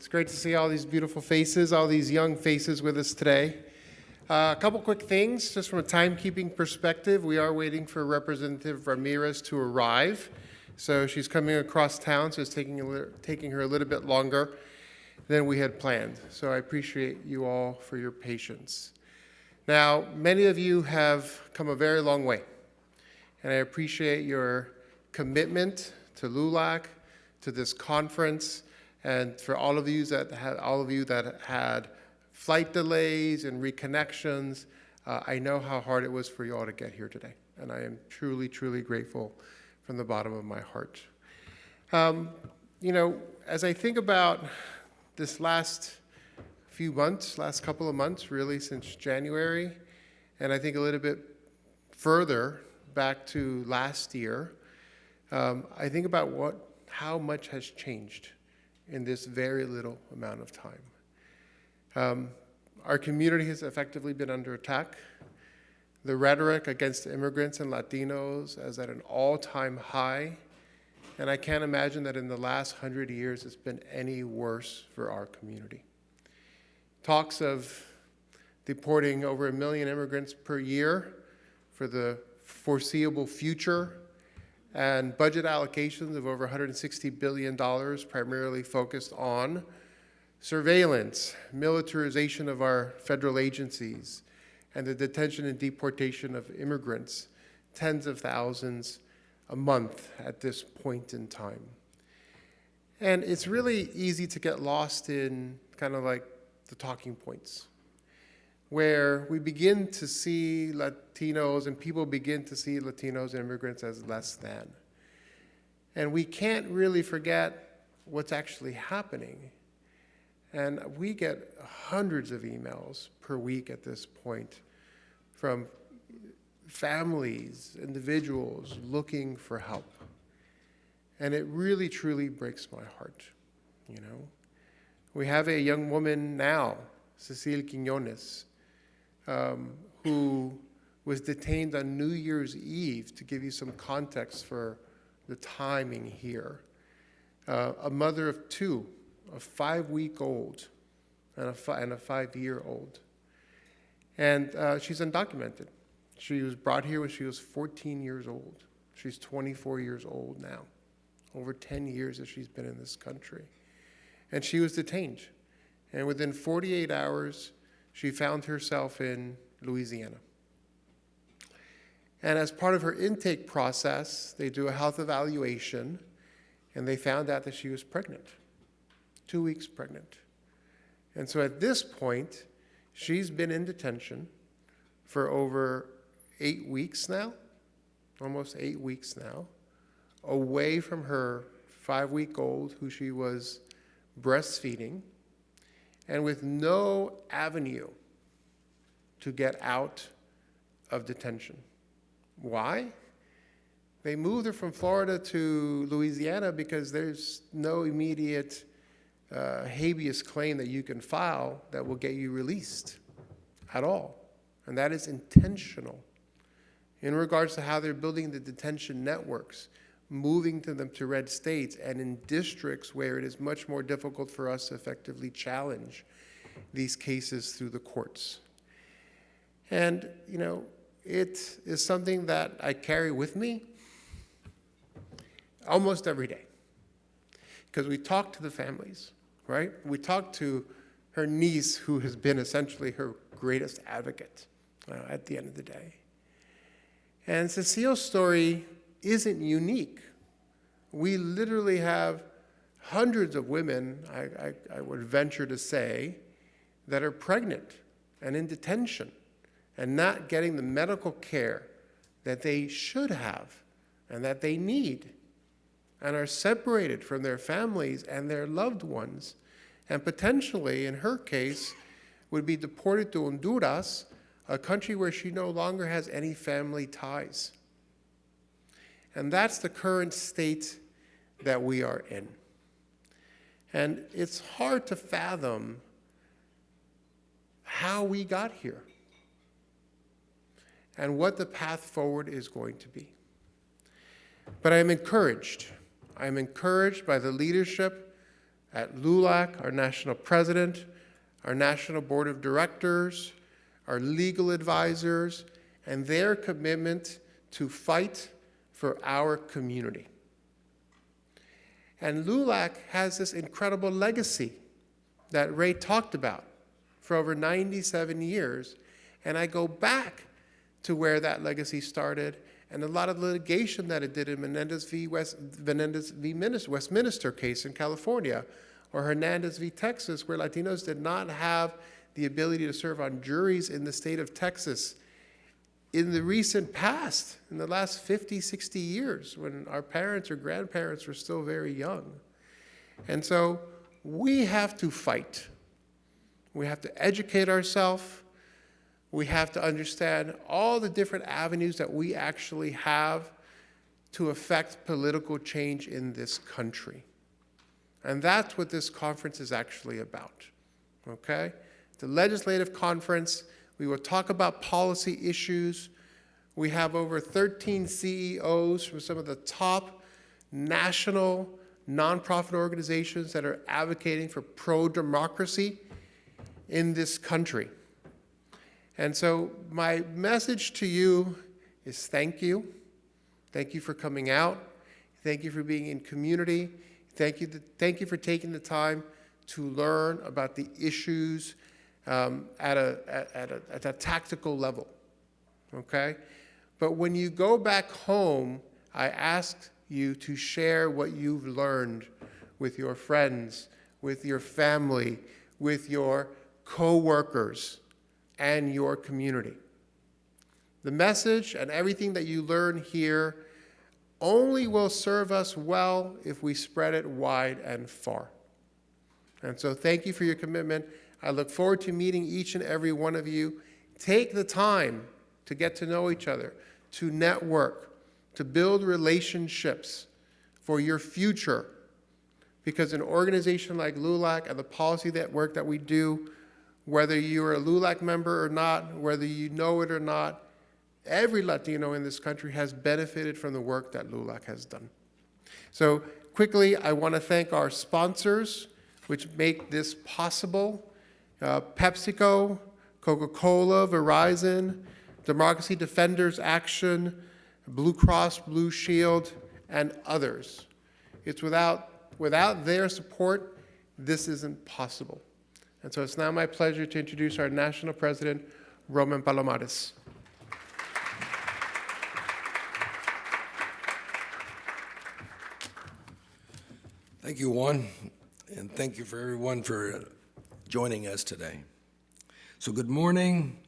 It's great to see all these beautiful faces, all these young faces with us today. A couple quick things, just from a timekeeping perspective. We are waiting for Representative Ramirez to arrive. So she's coming across town, so it's taking her a little bit longer than we had planned. So I appreciate you all for your patience. Now, many of you have come a very long way, and I appreciate your commitment to LULAC, to this conference, and for all of you that had flight delays and reconnections. I know how hard it was for you all to get here today, and I am truly, truly grateful from the bottom of my heart. As I think about this last couple of months, really since January, and I think a little bit further back to last year, I think about how much has changed in this very little amount of time. Our community has effectively been under attack. The rhetoric against immigrants and Latinos is at an all-time high, and I can't imagine that in the last 100 years it's been any worse for our community. Talks of deporting over 1 million immigrants per year for the foreseeable future, and budget allocations of over $160 billion, primarily focused on surveillance, militarization of our federal agencies, and the detention and deportation of immigrants, tens of thousands a month at this point in time. And it's really easy to get lost in kind of like the talking points, where we begin to see Latinos and people begin to see Latinos and immigrants as less than. And we can't really forget what's actually happening. And we get hundreds of emails per week at this point from families, individuals looking for help. And it really, truly breaks my heart, you know. We have a young woman now, Cecile Quiñones, who was detained on New Year's Eve, to give you some context for the timing here. A mother of two, a 5-week-old and a 5-year-old. And she's undocumented. She was brought here when she was 14 years old. She's 24 years old now. Over 10 years that she's been in this country. And she was detained. And within 48 hours, she found herself in Louisiana. And as part of her intake process, they do a health evaluation, and they found out that she was pregnant, 2 weeks pregnant. And so at this point, she's been in detention for over 8 weeks now, almost 8 weeks now, away from her 5-week-old who she was breastfeeding, and with no avenue to get out of detention. Why? They moved her from Florida to Louisiana because there's no immediate habeas claim that you can file that will get you released at all. And that is intentional in regards to how they're building the detention networks, moving them to red states and in districts where it is much more difficult for us to effectively challenge these cases through the courts. And, you know, it is something that I carry with me almost every day, because we talk to the families, right? We talk to her niece, who has been essentially her greatest advocate at the end of the day. And Cecile's story isn't unique. We literally have hundreds of women, I would venture to say, that are pregnant and in detention and not getting the medical care that they should have and that they need, and are separated from their families and their loved ones, and potentially, in her case, would be deported to Honduras, a country where she no longer has any family ties. And that's the current state that we are in. And it's hard to fathom how we got here and what the path forward is going to be. But I'm encouraged. I'm encouraged by the leadership at LULAC, our national president, our national board of directors, our legal advisors, and their commitment to fight for our community. And LULAC has this incredible legacy that Ray talked about for over 97 years. And I go back to where that legacy started and a lot of litigation that it did in Menendez v. Westminster case in California, or Hernandez v. Texas, where Latinos did not have the ability to serve on juries in the state of Texas in the recent past, in the last 50, 60 years, when our parents or grandparents were still very young. And so we have to fight. We have to educate ourselves. We have to understand all the different avenues that we actually have to affect political change in this country. And that's what this conference is actually about, okay? The legislative conference, we will talk about policy issues. We have over 13 CEOs from some of the top national nonprofit organizations that are advocating for pro-democracy in this country. And so my message to you is thank you. Thank you for coming out. Thank you for being in community. Thank you for taking the time to learn about the issues at a tactical level, okay? But when you go back home, I ask you to share what you've learned with your friends, with your family, with your co-workers, and your community. The message and everything that you learn here only will serve us well if we spread it wide and far. And so thank you for your commitment. I look forward to meeting each and every one of you. Take the time to get to know each other, to network, to build relationships for your future. Because an organization like LULAC and the policy work that we do, whether you're a LULAC member or not, whether you know it or not, every Latino in this country has benefited from the work that LULAC has done. So quickly, I want to thank our sponsors, which make this possible. PepsiCo, Coca-Cola, Verizon, Democracy Defenders Action, Blue Cross Blue Shield, and others. It's without their support, this isn't possible. And so it's now my pleasure to introduce our national president, Roman Palomares. Thank you, Juan, and thank you for everyone for joining us today. So good morning,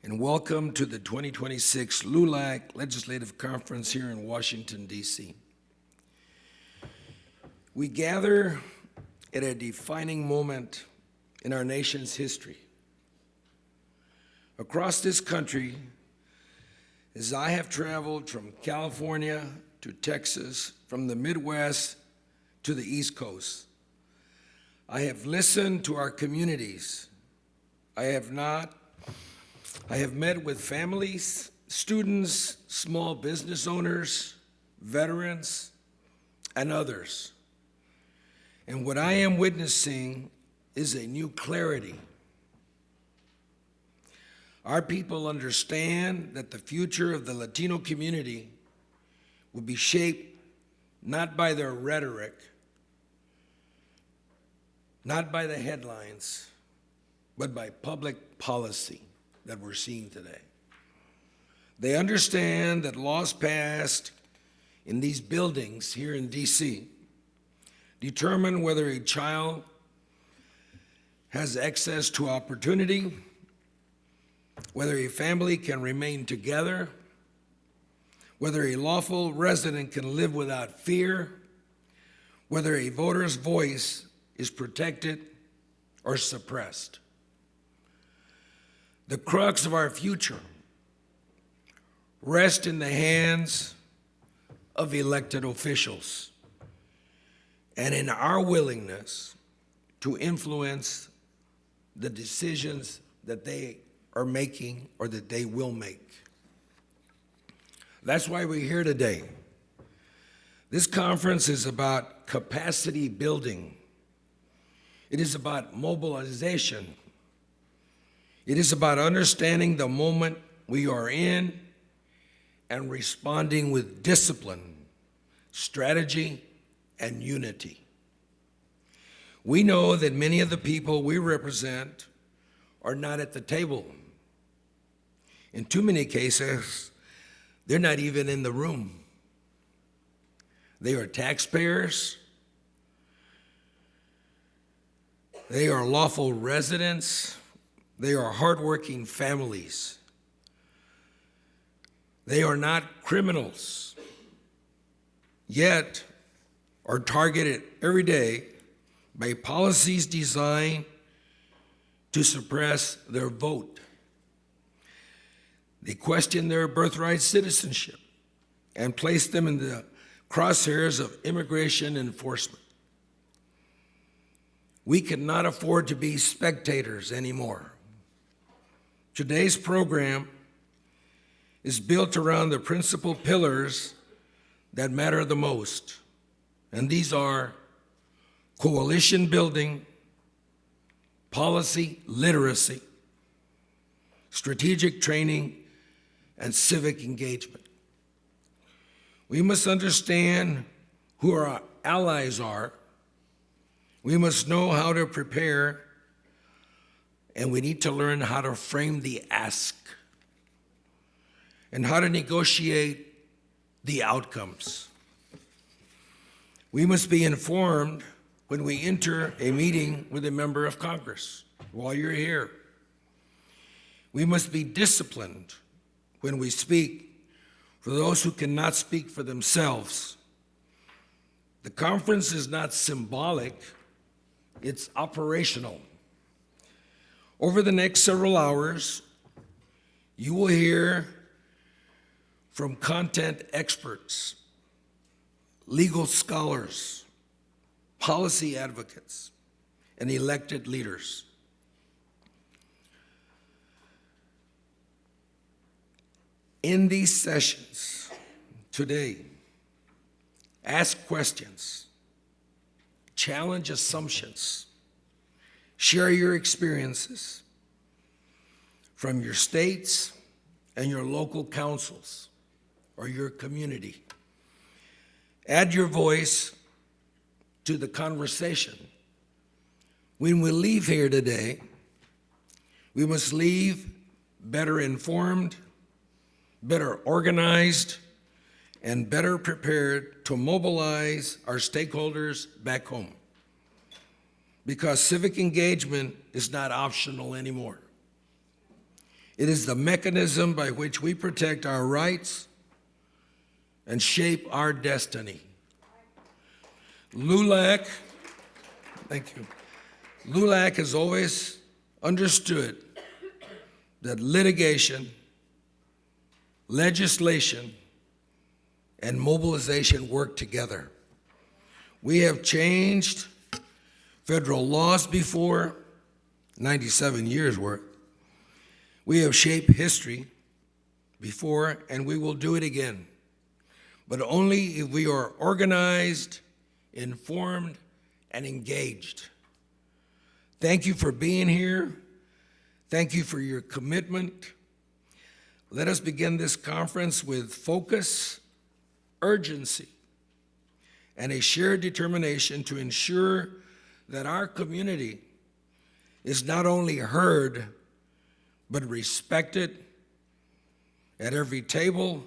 and welcome to the 2026 LULAC Legislative Conference here in Washington, D.C. We gather at a defining moment in our nation's history. Across this country, as I have traveled from California to Texas, from the Midwest to the East Coast, I have listened to our communities. I have met with families, students, small business owners, veterans, and others. And what I am witnessing is a new clarity. Our people understand that the future of the Latino community will be shaped not by their rhetoric, not by the headlines, but by public policy that we're seeing today. They understand that laws passed in these buildings here in DC determine whether a child has access to opportunity, whether a family can remain together, whether a lawful resident can live without fear, whether a voter's voice is protected or suppressed. The crux of our future rests in the hands of elected officials and in our willingness to influence the decisions that they are making or that they will make. That's why we're here today. This conference is about capacity building It is about mobilization. It is about understanding the moment we are in and responding with discipline, strategy, and unity. We know that many of the people we represent are not at the table. In too many cases, they're not even in the room. They are taxpayers. They are lawful residents. They are hardworking families. They are not criminals, yet are targeted every day by policies designed to suppress their vote. They question their birthright citizenship and place them in the crosshairs of immigration enforcement. We cannot afford to be spectators anymore. Today's program is built around the principal pillars that matter the most, and these are coalition building, policy literacy, strategic training, and civic engagement. We must understand who our allies are. We must know how to prepare, and we need to learn how to frame the ask and how to negotiate the outcomes. We must be informed when we enter a meeting with a member of Congress while you're here. We must be disciplined when we speak for those who cannot speak for themselves. The conference is not symbolic, it's operational. Over the next several hours, you will hear from content experts, legal scholars, policy advocates, and elected leaders. In these sessions today, ask questions, challenge assumptions, share your experiences from your states and your local councils or your community. Add your voice to the conversation. When we leave here today, we must leave better informed, better organized, and better prepared to mobilize our stakeholders back home. Because civic engagement is not optional anymore. It is the mechanism by which we protect our rights and shape our destiny. LULAC, thank you. LULAC has always understood that litigation, legislation, and mobilization work together. We have changed federal laws before, 97 years worth. We have shaped history before, and we will do it again. But only if we are organized, informed, and engaged. Thank you for being here. Thank you for your commitment. Let us begin this conference with focus, urgency, and a shared determination to ensure that our community is not only heard, but respected at every table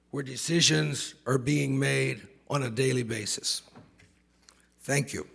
where decisions are being made on a daily basis. Thank you.